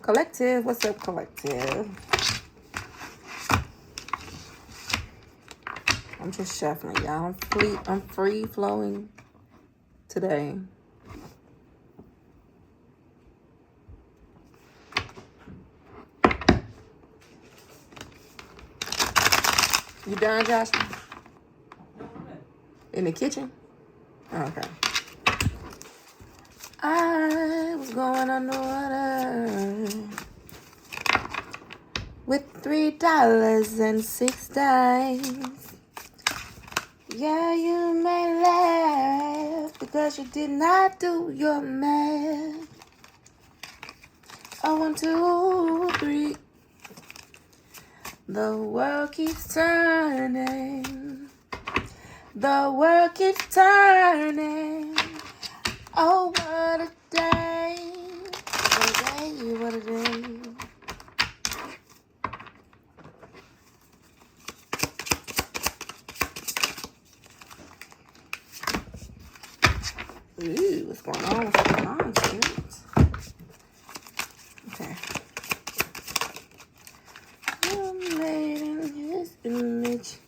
Collective, what's up, collective? I'm just shuffling, y'all. I'm free flowing today. You done, Josh? In the kitchen? Oh, okay. I was going underwater with $3.06. Yeah, you may laugh because you did not do your math. Oh, 1, 2, 3. The world keeps turning. The world keeps turning. Oh, what a day. What a day, what a day. Ooh, what's going on? What's going on, Spirit? Okay. You're made in his image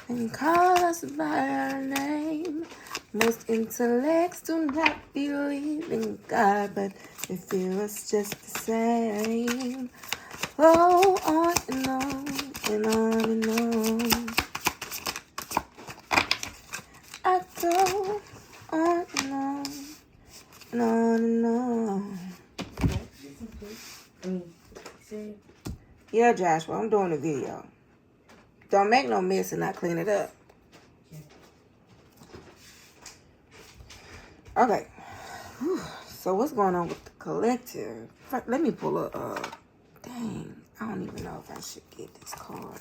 and call us by our name. Most intellects do not believe in God, but they feel us just the same. Oh, on and on and on and on. I go on and on and on and on. Yeah, Joshua, I'm doing a video. Don't make no mess and not clean it up. Okay. Whew. So what's going on with the collective? Let me pull a, dang, I don't even know if I should get this card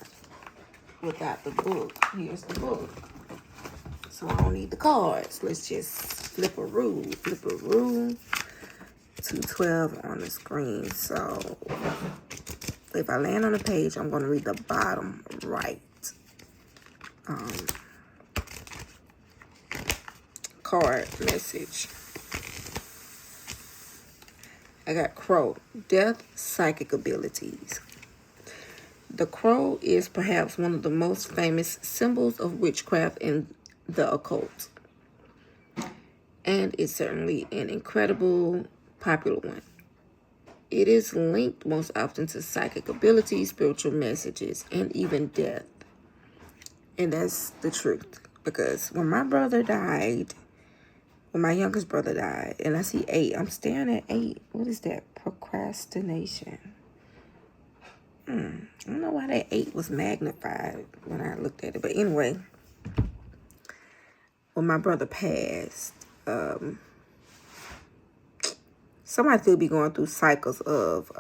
without the book. Here's the book. So I don't need the cards. Let's just flip a rule. 212 on the screen. So if I land on the page, I'm going to read the bottom right. Card message. I got Crow. Death, psychic abilities. The crow is perhaps one of the most famous symbols of witchcraft in the occult. And it's certainly an incredible, popular one. It is linked most often to psychic abilities, spiritual messages, and even death. And that's the truth. Because when my brother died, when my youngest brother died, and I see 8, I'm staring at 8. What is that? Procrastination. I don't know why that 8 was magnified when I looked at it. But anyway, when my brother passed, somebody could be going through cycles of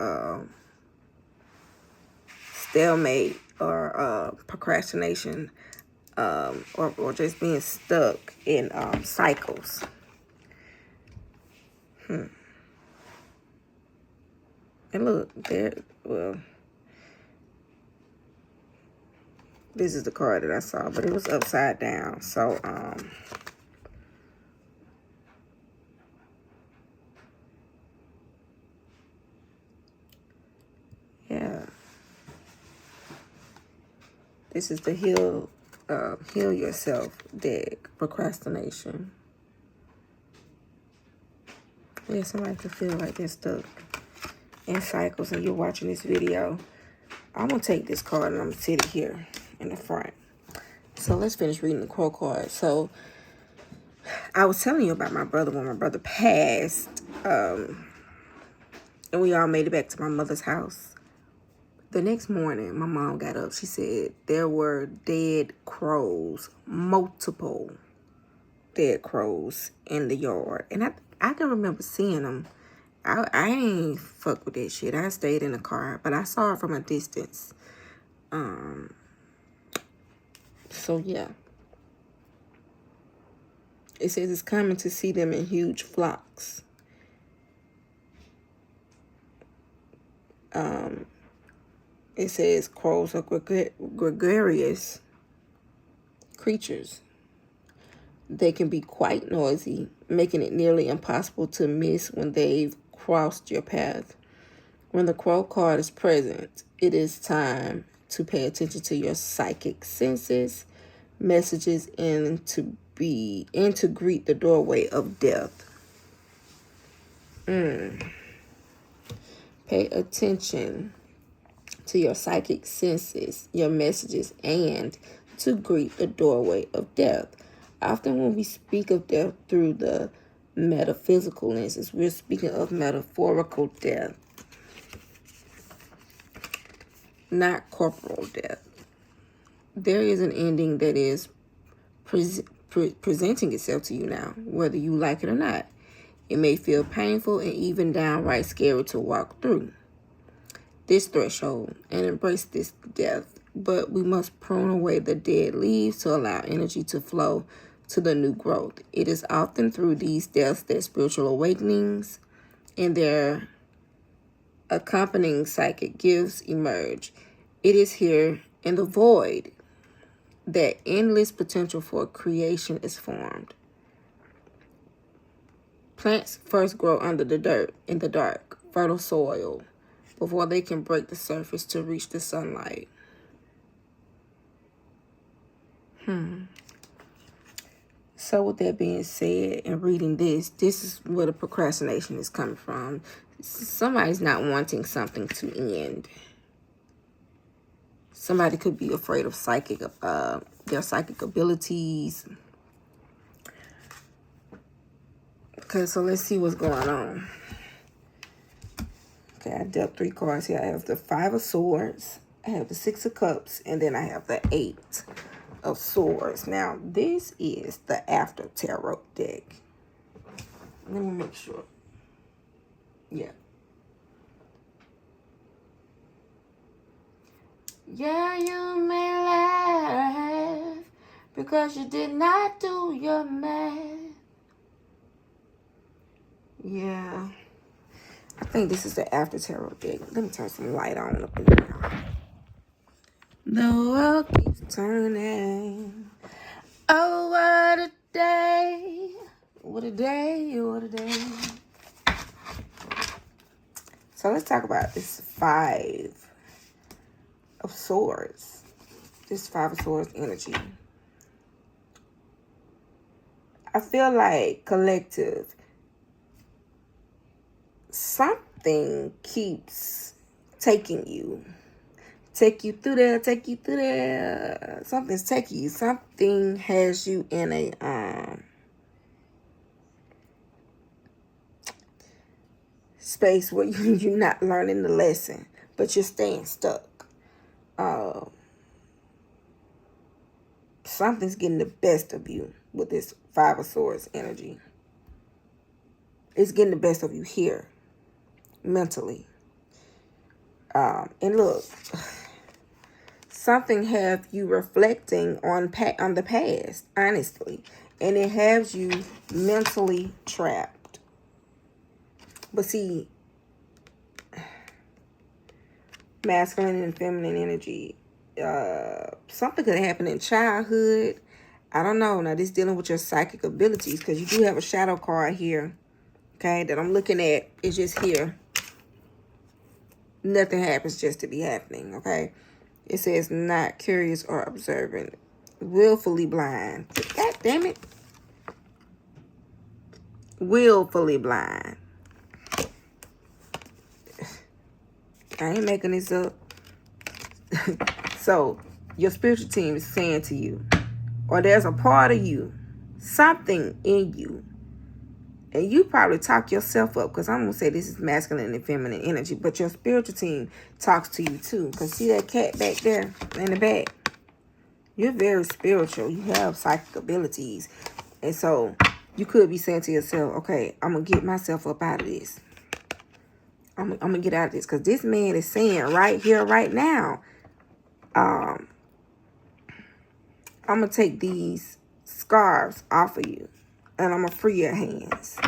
stalemate or procrastination, or just being stuck in cycles. And look, there, well, this is the card that I saw, but it was upside down. So, yeah. This is the heal yourself deck, procrastination. Yeah, somebody could feel like they're stuck in cycles and you're watching this video. I'm going to take this card and I'm going to sit it here in the front. So let's finish reading the crow card. So I was telling you about my brother when my brother passed. And we all made it back to my mother's house. The next morning, my mom got up. She said there were dead crows, multiple dead crows in the yard. And I can remember seeing them. I ain't fuck with that shit. I stayed in the car, but I saw it from a distance. So yeah. It says it's common to see them in huge flocks. It says crows are gregarious creatures. They can be quite noisy, making it nearly impossible to miss when they've crossed your path. When the Crow card is present, it is time to pay attention to your psychic senses, messages, and to greet the doorway of death. Pay attention to your psychic senses, your messages, and to greet the doorway of death. Often when we speak of death through the metaphysical lenses, we're speaking of metaphorical death, not corporal death. There is an ending that is presenting itself to you now, whether you like it or not. It may feel painful and even downright scary to walk through this threshold and embrace this death, but we must prune away the dead leaves to allow energy to flow to the new growth. It is often through these deaths that spiritual awakenings and their accompanying psychic gifts emerge. It is here in the void that endless potential for creation is formed. Plants first grow under the dirt in the dark, fertile soil before they can break the surface to reach the sunlight. So with that being said, and reading this is where the procrastination is coming from. Somebody's not wanting something to end. Somebody could be afraid of their psychic abilities. Okay, so let's see what's going on. Okay, I dealt 3 cards here. I have the 5 of Swords, I have the 6 of Cups, and then I have the 8 of Swords. Now, this is the After Tarot deck. Let me make sure. Yeah. Yeah, you may laugh because you did not do your math. Yeah. I think this is the After Tarot deck. Let me turn some light on up in here. The world keeps turning. Oh, what a day. What a day. What a day. So let's talk about this 5 of Swords. This 5 of Swords energy. I feel like collective, something keeps taking you. Take you through there. Something's taking you. Something has you in a space where you're not learning the lesson, but you're staying stuck. Something's getting the best of you with this 5 of Swords energy. It's getting the best of you here, mentally. And look, something have you reflecting on the past, honestly, and it has you mentally trapped. But see, masculine and feminine energy, something could happen in childhood. I don't know. Now, this dealing with your psychic abilities, because you do have a shadow card here, okay, that I'm looking at. It's just here. Nothing happens just to be happening, okay? It says not curious or observant, willfully blind. God damn it. Willfully blind. I ain't making this up. So, your spiritual team is saying to you, or there's a part of you, something in you, and you probably talk yourself up, because I'm going to say this is masculine and feminine energy, but your spiritual team talks to you too. Because see that cat back there in the back? You're very spiritual. You have psychic abilities. And so you could be saying to yourself, okay, I'm going to get myself up out of this. I'm going to get out of this. Because this man is saying right here, right now, I'm going to take these scarves off of you. And I'm going to free your hands.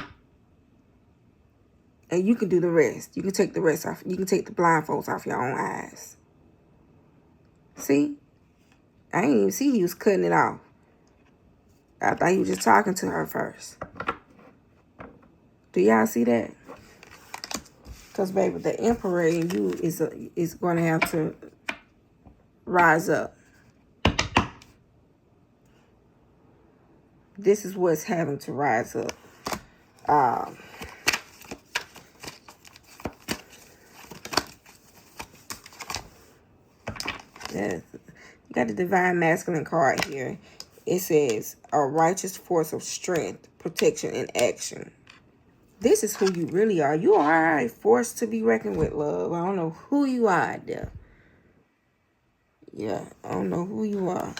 And you can do the rest. You can take the rest off. You can take the blindfolds off your own eyes. See? I didn't even see he was cutting it off. I thought he was just talking to her first. Do y'all see that? Because, baby, the emperor in you is going to have to rise up. This is what's having to rise up. You got the divine masculine card here. It says a righteous force of strength, protection, and action. This is who you really are. You are a force to be reckoned with, love. I don't know who you are out there. Yeah, I don't know who you are.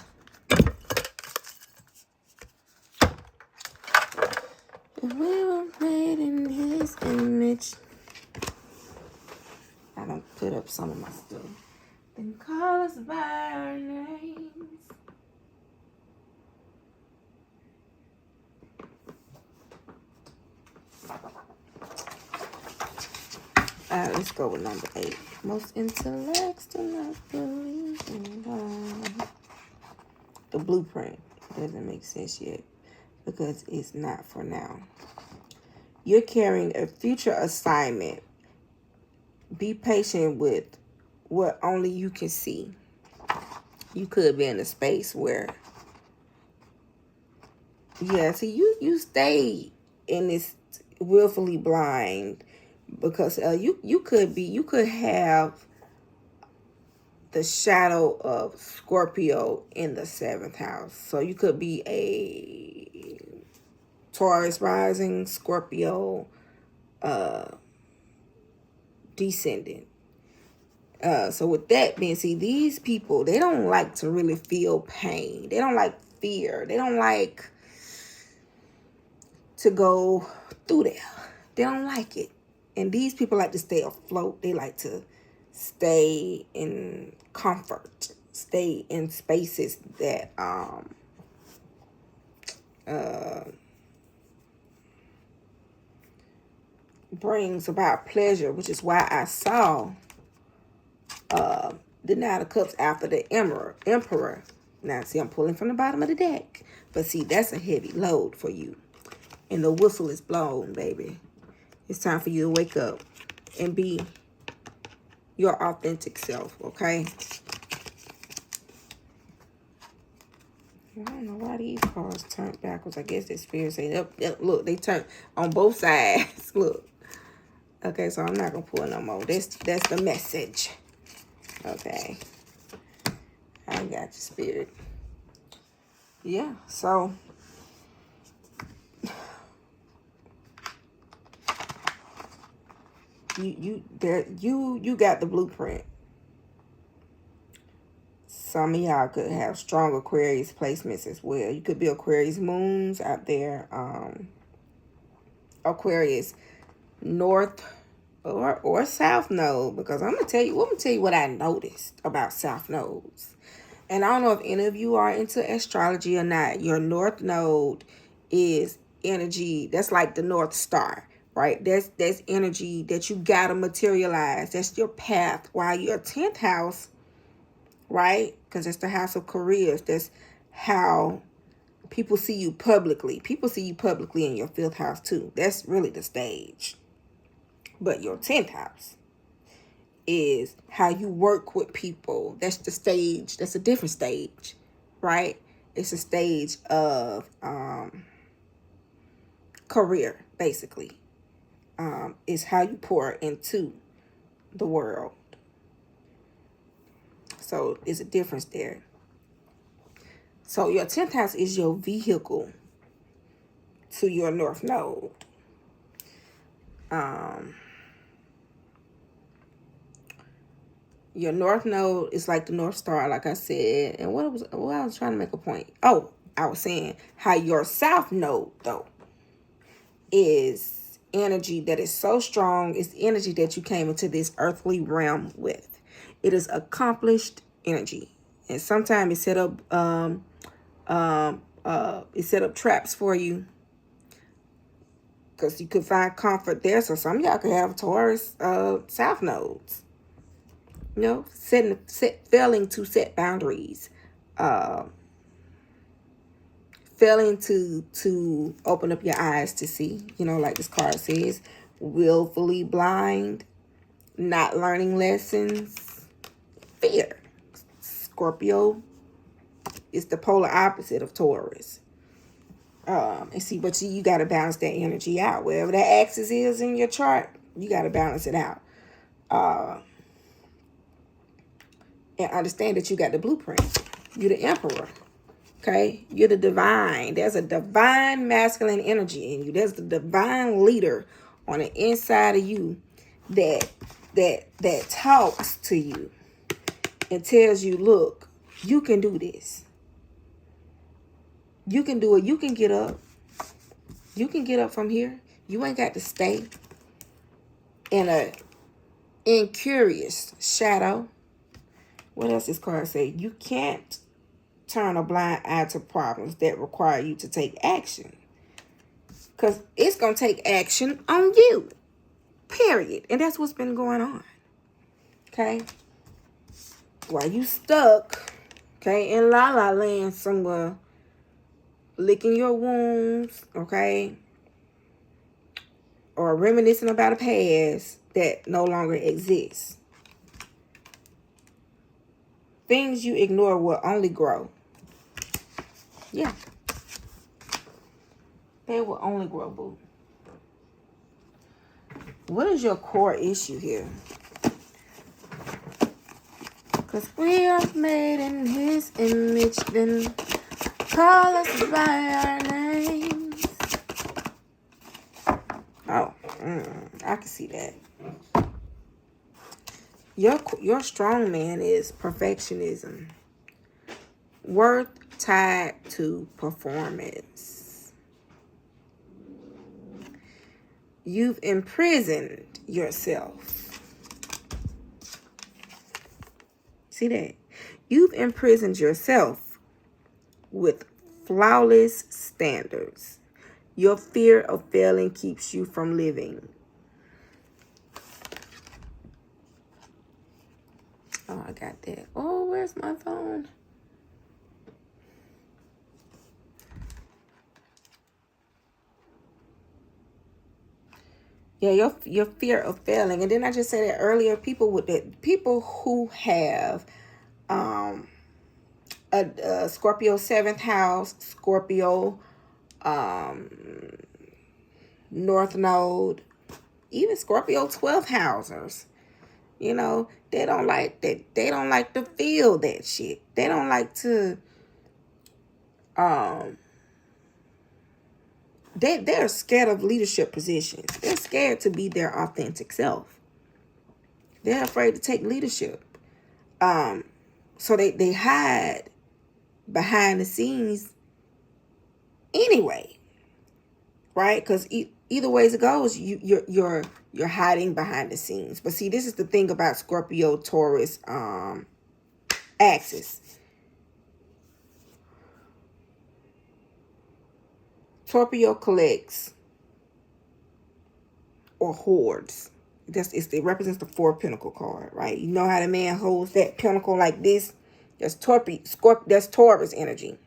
If we were made in his image. I done put up some of my stuff. Then call us by our names. Let's go with number 8. Most intellects do not believe in God. The blueprint doesn't make sense yet because it's not for now. You're carrying a future assignment. Be patient with what only you can see. You could be in a space where, yeah, see, you stay in this willfully blind because you could have the shadow of Scorpio in the 7th house. So you could be a Taurus rising, Scorpio descendant. So with that being, see, these people, they don't like to really feel pain. They don't like fear. They don't like to go through there. They don't like it. And these people like to stay afloat. They like to stay in comfort, stay in spaces that brings about pleasure, which is why I saw the Nine of Cups after the Emperor. Now, see, I'm pulling from the bottom of the deck. But see, that's a heavy load for you. And the whistle is blown, baby. It's time for you to wake up and be your authentic self, okay? I don't know why these cards turned backwards. I guess the spirit saying, look, they turned on both sides. Look. Okay, so I'm not going to pull no more. That's the message. Okay. I got your spirit. Yeah, so you got the blueprint. Some of y'all could have strong Aquarius placements as well. You could be Aquarius moons out there. Aquarius north or south node, because I'm gonna tell you what I noticed about south nodes. And I don't know if any of you are into astrology or not. Your north node is energy. That's like the North Star, right? That's energy that you gotta materialize. That's your path. While your 10th house, right? Because that's the house of careers. That's how people see you publicly. People see you publicly in your 5th house too. That's really the stage. But your 10th house is how you work with people. That's the stage. That's a different stage, right? It's a stage of career, basically. It's how you pour into the world. So there's a difference there. So your 10th house is your vehicle to your north node. Your north node is like the North Star, like I said. And what I was trying to make a point. Oh, I was saying how your south node, though, is energy that is so strong. It's energy that you came into this earthly realm with. It is accomplished energy. And sometimes it set up traps for you, because you could find comfort there. So some of y'all could have Taurus south nodes. You know, failing to set boundaries, failing to open up your eyes to see. You know, like this card says, willfully blind. not learning lessons, fear. Scorpio is the polar opposite of Taurus. And see, but you got to balance that energy out. Wherever that axis is in your chart, you got to balance it out. And understand that you got the blueprint. You're the emperor. Okay? You're the divine. There's a divine masculine energy in you. There's the divine leader on the inside of you that talks to you and tells you, look, you can do this. You can do it. You can get up. You can get up from here. You ain't got to stay in a incurious shadow. What else this card say? You can't turn a blind eye to problems that require you to take action. Because it's going to take action on you. Period. And that's what's been going on. Okay? While you stuck, okay, in la la land somewhere, licking your wounds, okay, or reminiscing about a past that no longer exists. Things you ignore will only grow. Yeah. They will only grow, boo. What is your core issue here? Because we are made in his image, then call us by our names. Oh, I can see that. Your strong man is perfectionism. Worth tied to performance. You've imprisoned yourself. See that? You've imprisoned yourself with flawless standards. Your fear of failing keeps you from living. Oh, I got that. Oh, where's my phone? Yeah, your fear of failing. And then I just said that earlier, people who have a Scorpio 7th house, Scorpio North Node, even Scorpio 12th housers, you know, they don't like that. They don't like to feel that shit. They don't like to they're scared of leadership positions. They're scared to be their authentic self. They're afraid to take leadership. So they hide behind the scenes anyway, right? Because either ways it goes, you're hiding behind the scenes. But see, this is the thing about Scorpio Taurus axis. Scorpio collects or hoards. It represents the 4 pentacle card, right? You know how the man holds that pentacle like this? That's Taurus energy.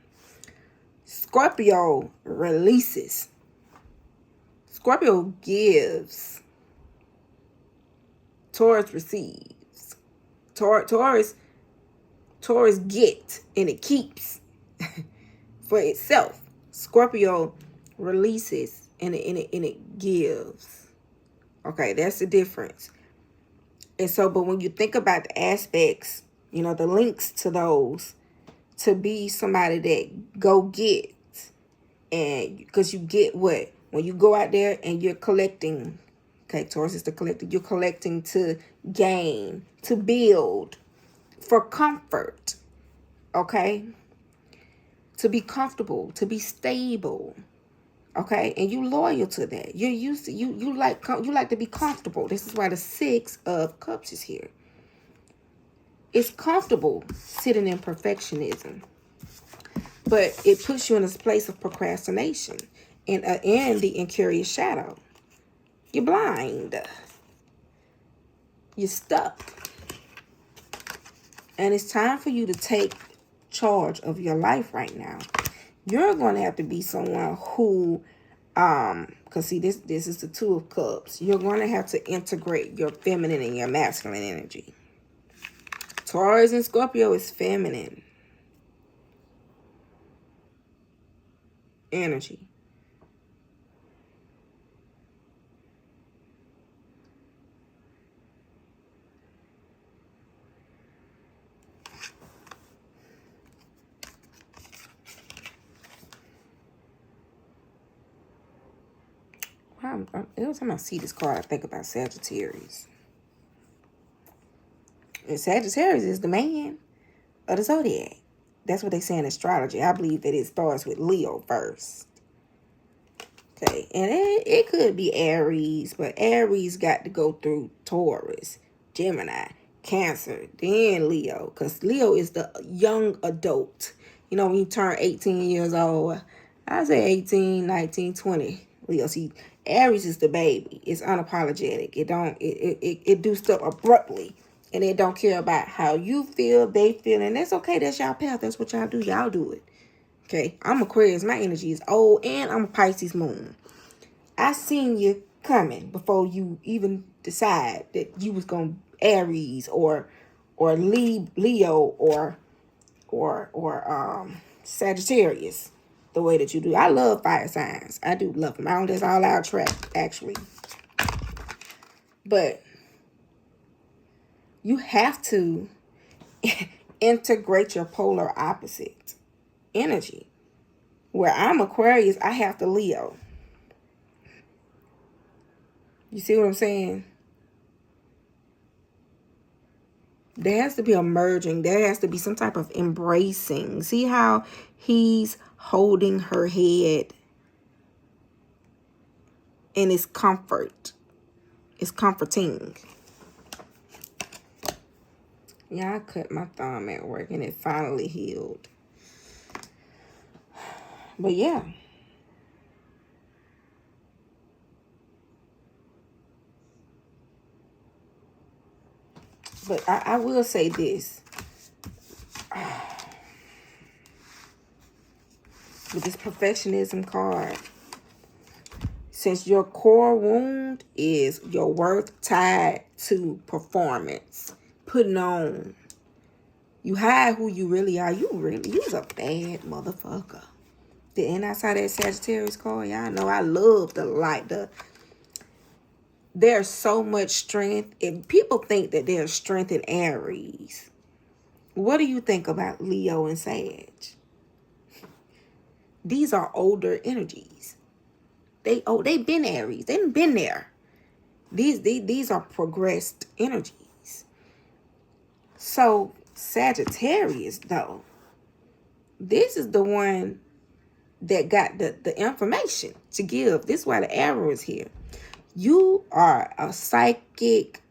Scorpio releases. Scorpio gives. Taurus receives. Taurus get and it keeps for itself. Scorpio releases and it gives. Okay, that's the difference. And so, but when you think about the aspects, you know, the links to those, to be somebody that go get, and because you get what? When you go out there and you're collecting, okay, Taurus is the collector, you're collecting to gain, to build, for comfort, okay? To be comfortable, to be stable. Okay, and you loyal to that. You're used to you like to be comfortable. This is why the 6 of Cups is here. It's comfortable sitting in perfectionism, but it puts you in this place of procrastination and the incurious shadow. You're blind. You're stuck, and it's time for you to take charge of your life right now. You're going to have to be someone who Because see, this is the Two of Cups. You're going to have to integrate your feminine and your masculine energy. Taurus and Scorpio is feminine energy. Every time I see this card, I think about Sagittarius. And Sagittarius is the man of the zodiac. That's what they say in astrology. I believe that it starts with Leo first. Okay, and it could be Aries, but Aries got to go through Taurus, Gemini, Cancer, then Leo. Because Leo is the young adult. You know, when you turn 18 years old, I say 18, 19, 20. Leo, see, Aries is the baby. It's unapologetic. It do stuff abruptly. And it don't care about how you feel, they feel. And that's okay. That's y'all path. That's what y'all do. Y'all do it. Okay, I'm Aquarius. My energy is old, and I'm a Pisces moon. I seen you coming before you even decide that you was gonna Aries or Leo or Sagittarius the way that you do. I love fire signs. I do love them. I don't just all out track actually, but you have to integrate your polar opposite energy. Where I'm Aquarius, I have to Leo. You see what I'm saying? There has to be a merging. There has to be some type of embracing. See how he's holding her head and it's comfort. It's comforting. Yeah, I cut my thumb at work and it finally healed. But yeah. But I will say this. With this perfectionism card, since your core wound is your worth tied to performance, putting on, you hide who you really are. You's a bad motherfucker. And outside that Sagittarius card, y'all know I love the light. There's so much strength. If people think that there's strength in Aries, what do you think about Leo and Sag? These are older energies. They've been Aries. They've been there. These are progressed energies. So Sagittarius, though, this is the one that got the information to give. This is why the arrow is here. You are a psychic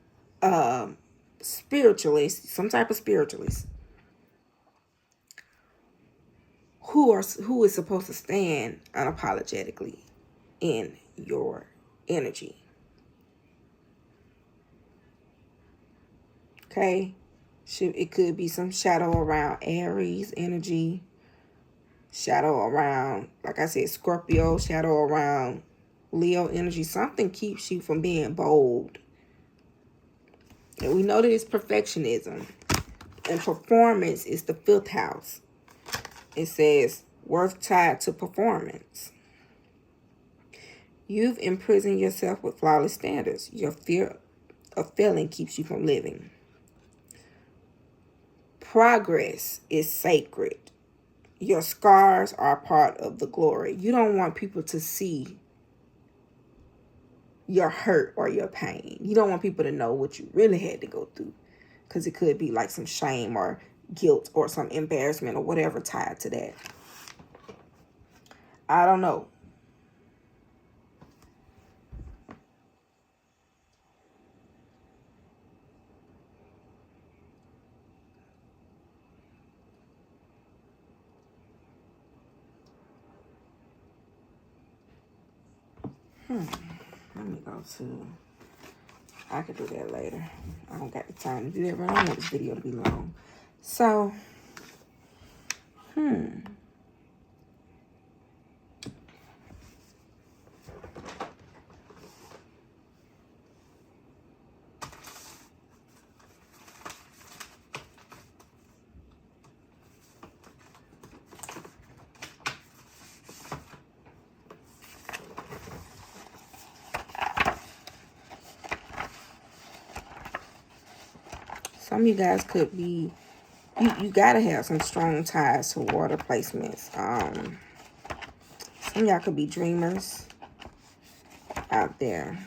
spiritualist, some type of spiritualist who is supposed to stand unapologetically in your energy. Okay? It could be some shadow around Aries energy, shadow around, like I said, Scorpio, shadow around Leo energy. Something keeps you from being bold. And we know that it's perfectionism. And performance is the 5th house. It says worth tied to performance. You've imprisoned yourself with flawless standards. Your fear of failing keeps you from living. Progress is sacred. Your scars are part of the glory. You don't want people to see your hurt or your pain. You don't want people to know what you really had to go through, because it could be like some shame or guilt or some embarrassment or whatever tied to that. I don't know. Let me go to... I could do that later. I don't got the time to do that, but I don't want this video to be long. So, Some of you guys could be, you gotta have some strong ties to water placements. Some of y'all could be dreamers out there.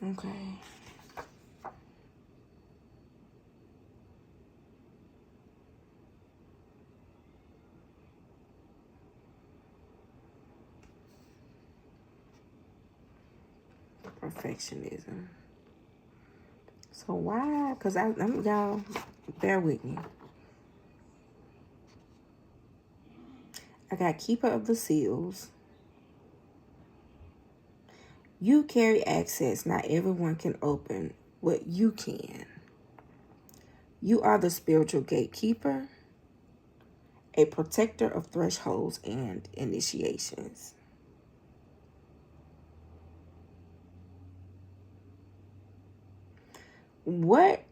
Okay. Perfectionism. So why? Because y'all, bear with me. I got keeper of the seals. You carry access. Not everyone can open what you can. You are the spiritual gatekeeper, a protector of thresholds and initiations. What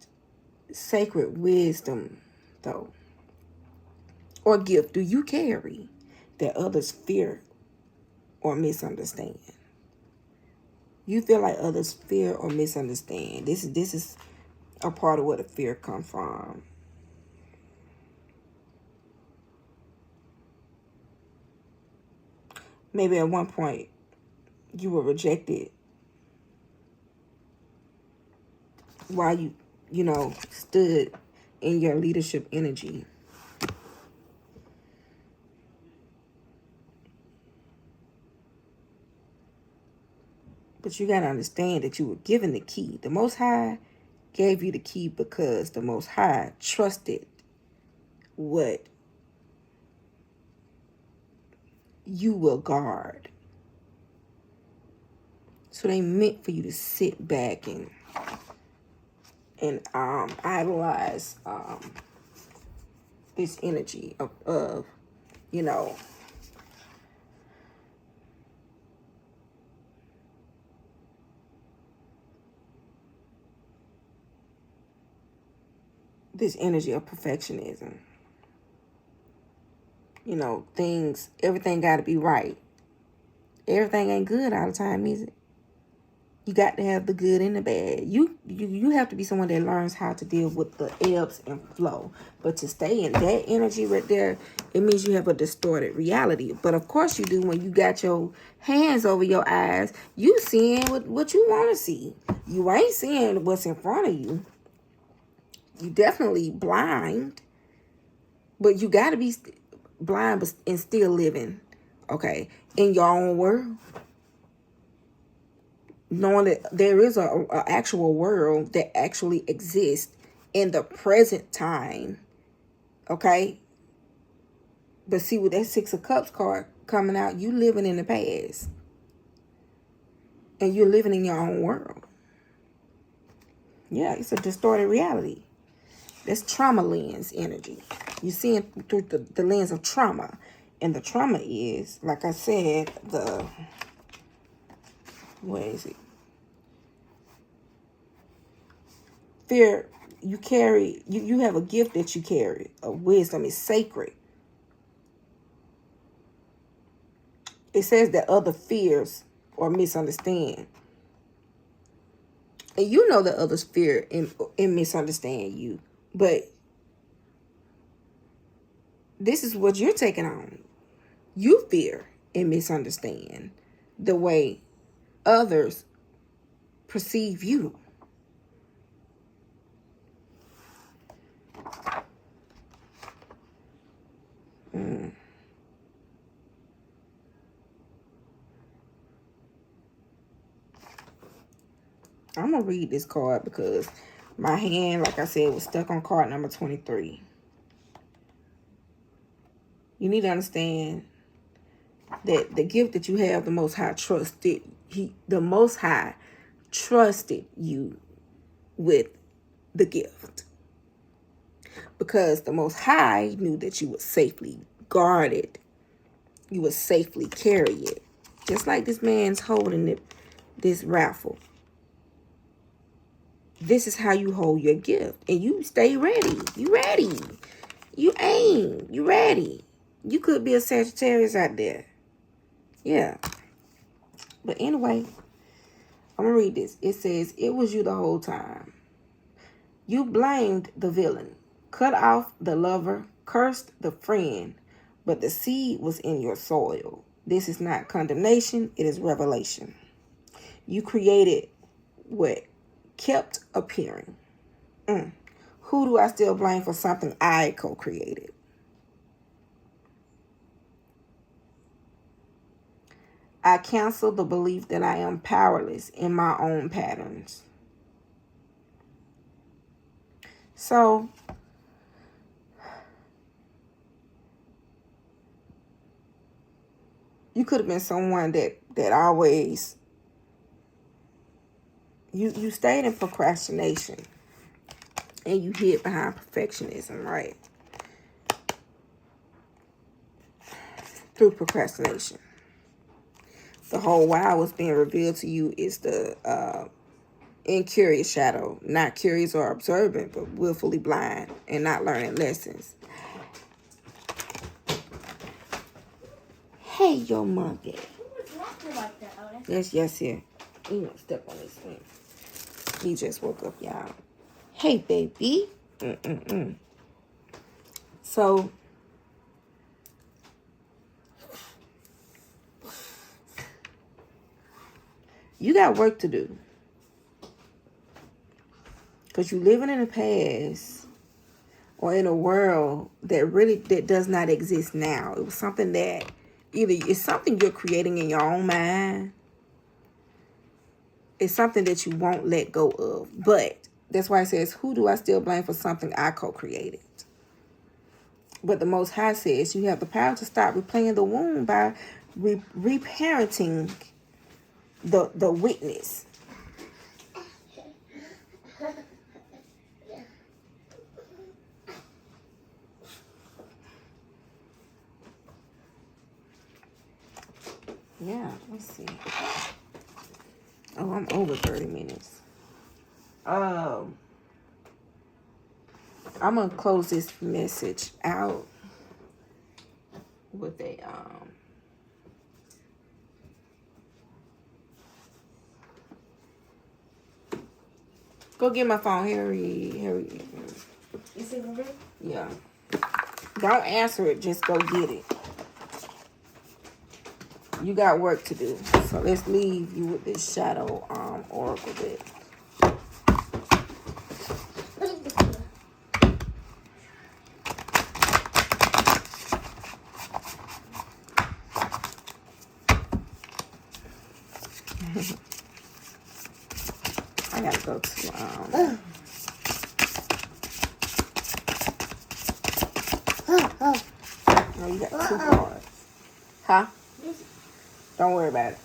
sacred wisdom, though, or gift do you carry that others fear or misunderstand? You feel like others fear or misunderstand. This is a part of where the fear comes from. Maybe at one point you were rejected while you stood in your leadership energy. But you got to understand that you were given the key. The Most High gave you the key because the Most High trusted what you will guard. So they meant for you to sit back and idolize this energy of this energy of perfectionism. Everything got to be right. Everything ain't good all the time, is it? You got to have the good and the bad. You have to be someone that learns how to deal with the ebbs and flow. But to stay in that energy right there, it means you have a distorted reality. But of course you do when you got your hands over your eyes. You seeing what you want to see. You ain't seeing what's in front of you. You definitely blind. But you got to be blind and still living, okay, in your own world. Knowing that there is a actual world that actually exists in the present time, okay? But see, with that Six of Cups card coming out, you living in the past. And you're living in your own world. Yeah, it's a distorted reality. That's trauma lens energy. You're seeing through the lens of trauma. And the trauma is, like I said, what is it? Fear, you carry, you have a gift that you carry. Wisdom is sacred. It says that other fears or misunderstand. And you know that others fear and misunderstand you. But this is what you're taking on. You fear and misunderstand the way others perceive you. I'm going to read this card because my hand, like I said, was stuck on card number 23. You need to understand that the gift that you have, the Most High trusted. The Most High trusted you with the gift. Because the Most High knew that you would safely guard it. You would safely carry it. Just like this man's holding it, this raffle. This is how you hold your gift. And you stay ready. You ready. You aim. You ready. You could be a Sagittarius out there. Yeah. But anyway, I'm going to read this. It says, it was you the whole time. You blamed the villain, cut off the lover, cursed the friend, but the seed was in your soil. This is not condemnation, it is revelation. You created what kept appearing. Who do I still blame for something I co-created? I cancel the belief that I am powerless in my own patterns. So, you could have been someone that always, you stayed in procrastination and you hid behind perfectionism, right? Through procrastination. The whole why what's being revealed to you is the incurious shadow, not curious or observant, but willfully blind and not learning lessons. Hey, your monkey. Yes, here. You want to step on this thing. He just woke up, y'all. Hey, baby. So, you got work to do. Because you're living in the past or in a world that does not exist now. It was something that either it's something you're creating in your own mind. It's something that you won't let go of. But that's why it says, who do I still blame for something I co-created? But the Most High says you have the power to stop replaying the wound by reparenting the witness. Yeah, let's see. Oh, I'm over 30 minutes. I'm gonna close this message out with a go get my phone, Harry. Is it ring? Yeah. Don't answer it, just go get it. You got work to do. So let's leave you with this shadow oracle deck. I gotta go to oh, you got 2 cards. Huh? Don't worry about it.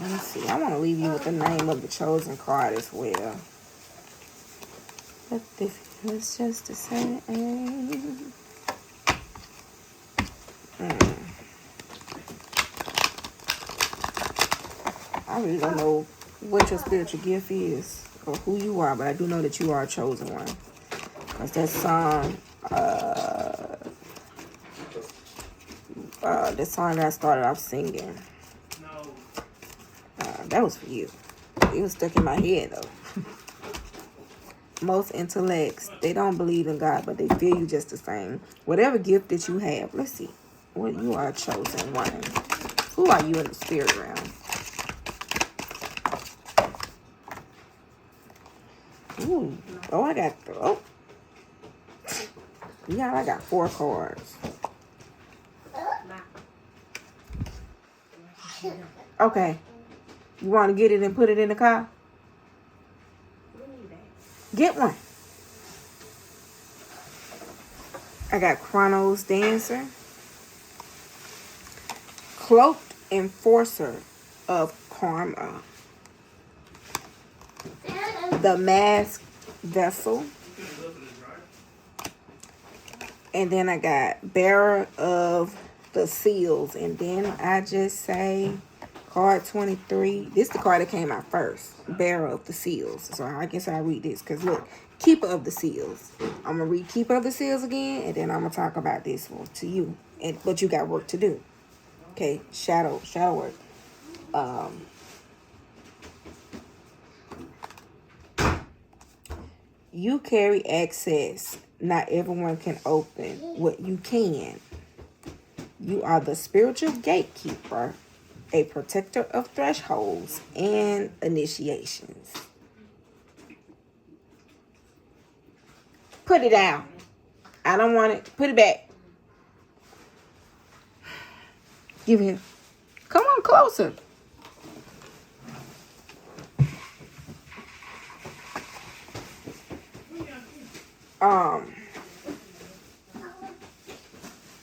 Let me see. I want to leave you with the name of the chosen card as well. But if it was just the same. I really don't know what your spiritual gift is or who you are, but I do know that you are a chosen one. Because that song, the song that I started off singing, that was for you. It was stuck in my head, though. Most intellects, they don't believe in God, but they feel you just the same. Whatever gift that you have, let's see. Well, you are a chosen one. Who are you in the spirit realm? Ooh. Oh, I got, oh. Yeah, I got 4 cards. Okay. You want to get it and put it in the car? Get one. I got Chronos Dancer, Cloaked Enforcer of Karma, the Masked Vessel, and then I got Bearer of the Seals, and then I just say card 23. This is the card that came out first, Bearer of the Seals. So I guess I'll read this because look, Keeper of the Seals. I'm gonna read Keeper of the Seals again, and then I'm gonna talk about this one to you. But you got work to do. Okay, shadow work. You carry access. Not everyone can open what you can. You are the spiritual gatekeeper, a protector of thresholds and initiations. Put it down. I don't want it. Put it back. Give here. Come on closer.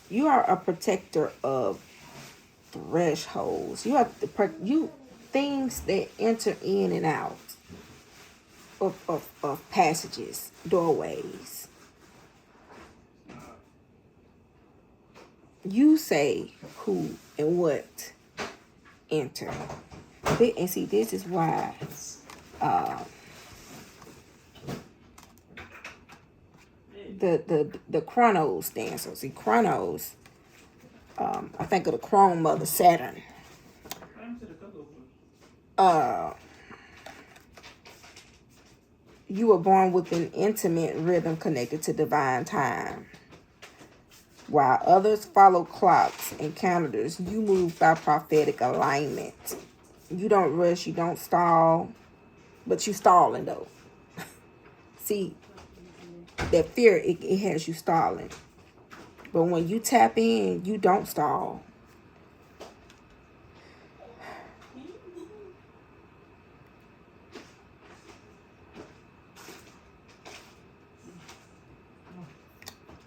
You are a protector of thresholds. You are you things that enter in and out of passages, doorways. You say who and what enter. And see, this is why the Chronos dancer. See, Chronos, I think of the Chrome Mother, Saturn. You were born with an intimate rhythm connected to divine time. While others follow clocks and calendars, you move by prophetic alignment. You don't rush, you don't stall, but you stalling though. See, that fear, it has you stalling. But when you tap in, you don't stall.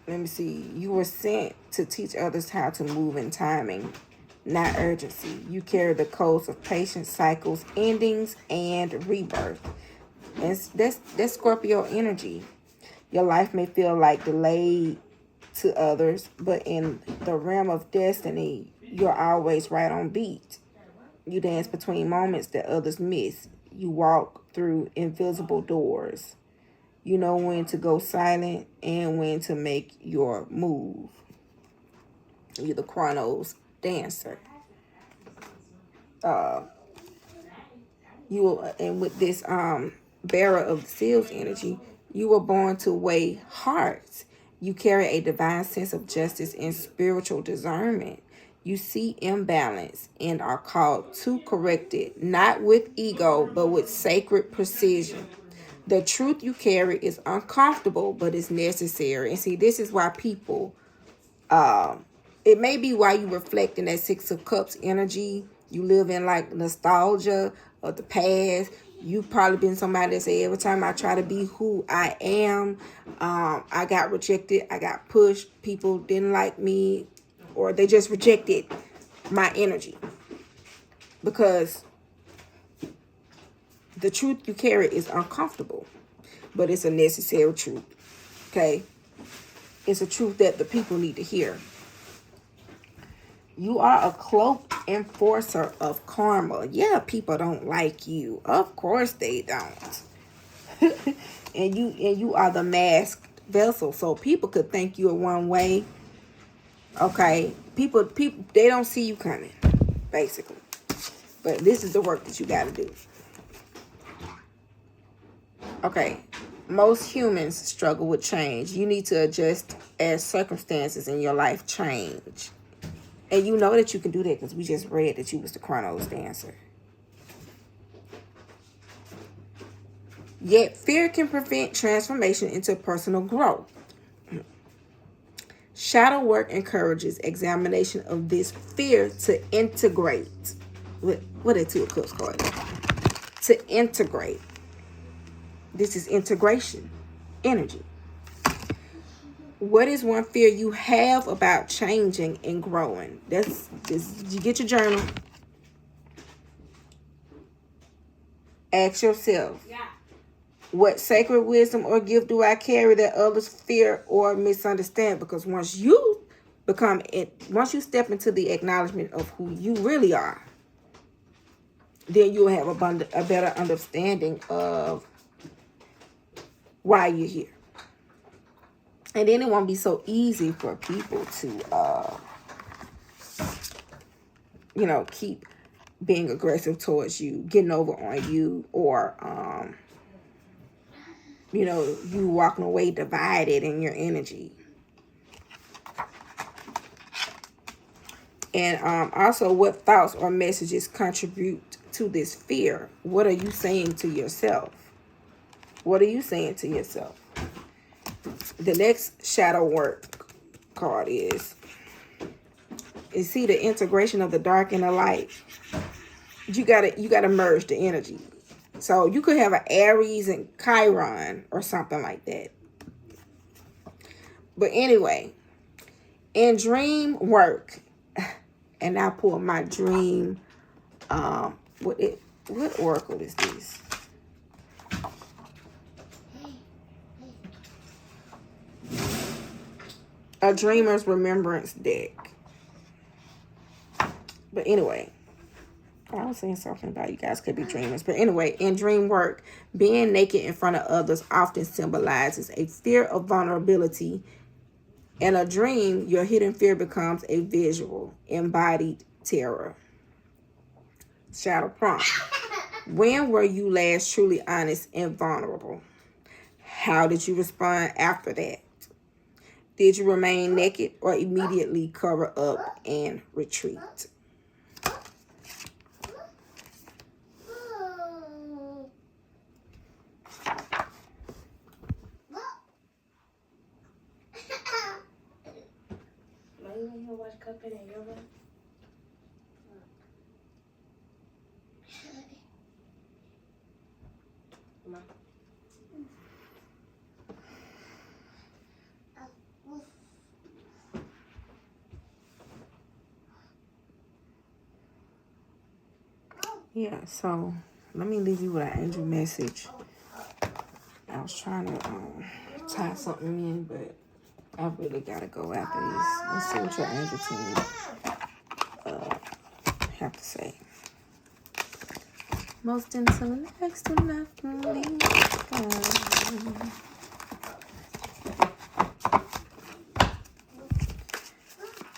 Let me see. You were sent to teach others how to move in timing, not urgency. You carry the codes of patience, cycles, endings, and rebirth. And that's Scorpio energy. Your life may feel like delayed to others, but in the realm of destiny, you're always right on beat. You dance between moments that others miss. You walk through invisible doors. You know when to go silent and when to make your move. You're the Chronos dancer. And with this bearer of the seals energy, you were born to weigh hearts. You carry a divine sense of justice and spiritual discernment. You see imbalance and are called to correct it, not with ego, but with sacred precision. The truth you carry is uncomfortable, but it's necessary. And see, this is why people, it may be why you reflect in that Six of Cups energy. You live in like nostalgia of the past. You've probably been somebody that say, every time I try to be who I am, I got rejected, I got pushed, people didn't like me, or they just rejected my energy. Because the truth you carry is uncomfortable, but it's a necessary truth, okay? It's a truth that the people need to hear. You are a cloaked enforcer of karma. Yeah, people don't like you. Of course they don't. and you are the masked vessel. So people could think you're one way. Okay. People they don't see you coming, basically. But this is the work that you gotta do. Okay. Most humans struggle with change. You need to adjust as circumstances in your life change. And you know that you can do that because we just read that you was the Chronos dancer. Yet fear can prevent transformation into personal growth. Shadow work encourages examination of this fear to integrate. What are Two of Cups called? To integrate. This is integration energy. What is one fear you have about changing and growing? This. You get your journal. Ask yourself, what sacred wisdom or gift do I carry that others fear or misunderstand? Because once you step into the acknowledgement of who you really are, then you'll have a better understanding of why you're here. And then it won't be so easy for people to, keep being aggressive towards you, getting over on you, or, you walking away divided in your energy. And also, what thoughts or messages contribute to this fear? What are you saying to yourself? What are you saying to yourself? The next shadow work card is see the integration of the dark and the light. You gotta merge the energy. So you could have an Aries and Chiron or something like that. But anyway, in dream work, and I pull my dream. What oracle is this? A Dreamer's Remembrance deck. But anyway, I was saying something about you guys could be dreamers. But anyway, in dream work, being naked in front of others often symbolizes a fear of vulnerability. In a dream, your hidden fear becomes a visual, embodied terror. Shadow prompt. When were you last truly honest and vulnerable? How did you respond after that? Did you remain naked or immediately cover up and retreat? Yeah, so let me leave you with an angel message. I was trying to tie something in, but I really gotta go after this. Let's see what your angel team have to say. Most intellects do not believe God.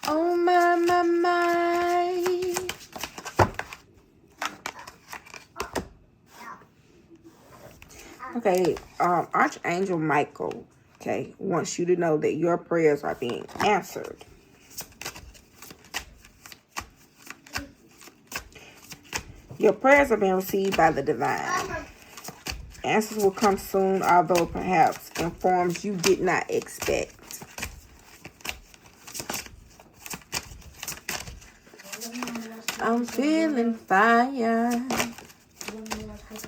Oh my, my, my. Okay, Archangel Michael, wants you to know that your prayers are being answered. Your prayers are being received by the divine. Answers will come soon, although perhaps in forms you did not expect. I'm feeling fire.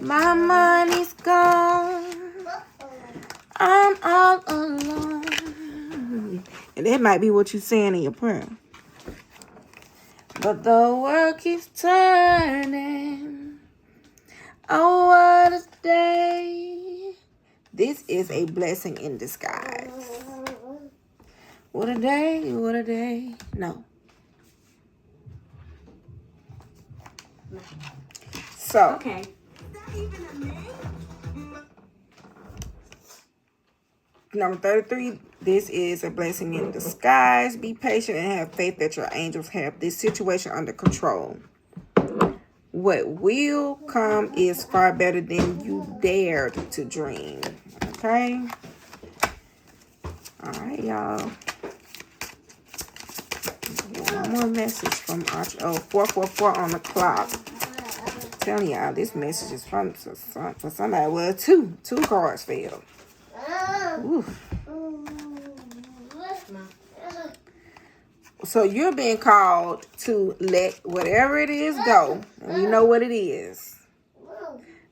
My money's gone. I'm all alone. And that might be what you're saying in your prayer. But the world keeps turning. Oh, what a day. This is a blessing in disguise. What a day, what a day. No. So. Okay. Number 33, this is a blessing in disguise. Be patient and have faith that your angels have this situation under control. What will come is far better than you dared to dream. Okay? All right, y'all. One more message from Arch. Oh, 444 on the clock. I'm telling y'all, this message is for somebody. Well, two cards failed. Oof. So you're being called to let whatever it is go. And you know what it is.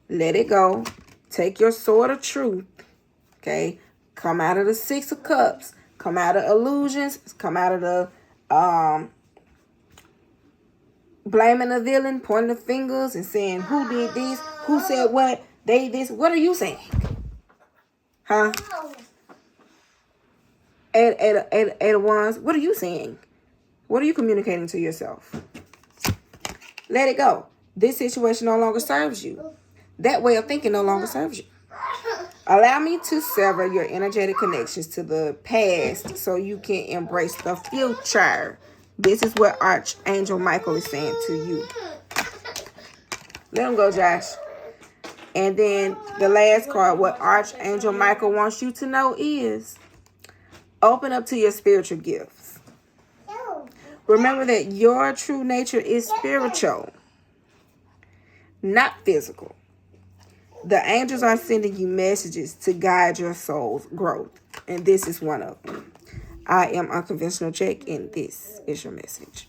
Let it go. Take your sword of truth. Okay. Come out of the 6 of Cups. come out of illusions, come out of the blaming the villain, pointing the fingers and saying who did this, who said what, they this. What are you saying? Huh? Ada ones, what are you saying? What are you communicating to yourself? Let it go. This situation no longer serves you. That way of thinking no longer serves you. Allow me to sever your energetic connections to the past so you can embrace the future. This is what Archangel Michael is saying to you. Let him go, Josh. And then the last card, what Archangel Michael wants you to know is open up to your spiritual gifts. Remember that your true nature is spiritual, not physical. The angels are sending you messages to guide your soul's growth. And this is one of them. I am Unconventional Jake, and this is your message.